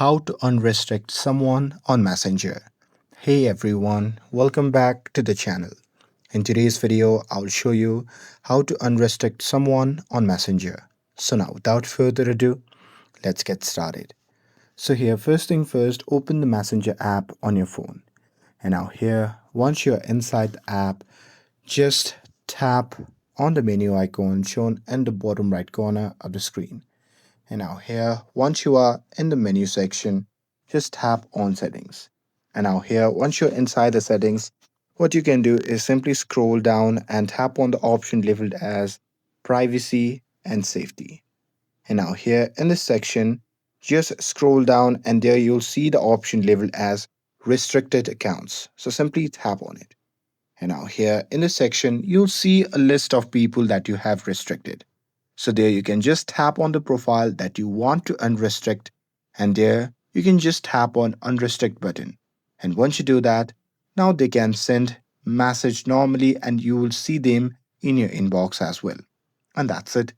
how to unrestrict someone on Messenger. Hey everyone, welcome back to the channel. In today's video, I'll show you how to unrestrict someone on Messenger. So now, without further ado, let's get started. So here, first thing first, open the Messenger app on your phone. And now here, once you're inside the app, just tap on the menu icon shown in the bottom right corner of the screen. And now here, once you are in the menu section, just tap on settings. And now here, once you're inside the settings, what you can do is simply scroll down and tap on the option labeled as privacy and safety. And now here in this section, just scroll down and there you'll see the option labeled as restricted accounts. So simply tap on it. And now here in this section, you'll see a list of people that you have restricted. So there you can just tap on the profile that you want to unrestrict, and there you can just tap on unrestrict button. And once you do that, now they can send message normally and you will see them in your inbox as well. And that's it.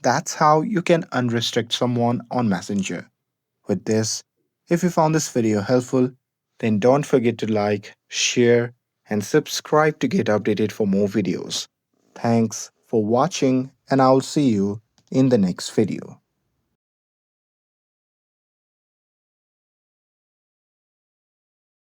That's how you can unrestrict someone on Messenger. With this, if you found this video helpful, then don't forget to like, share, and subscribe to get updated for more videos. Thanks for watching, and I'll see you in the next video.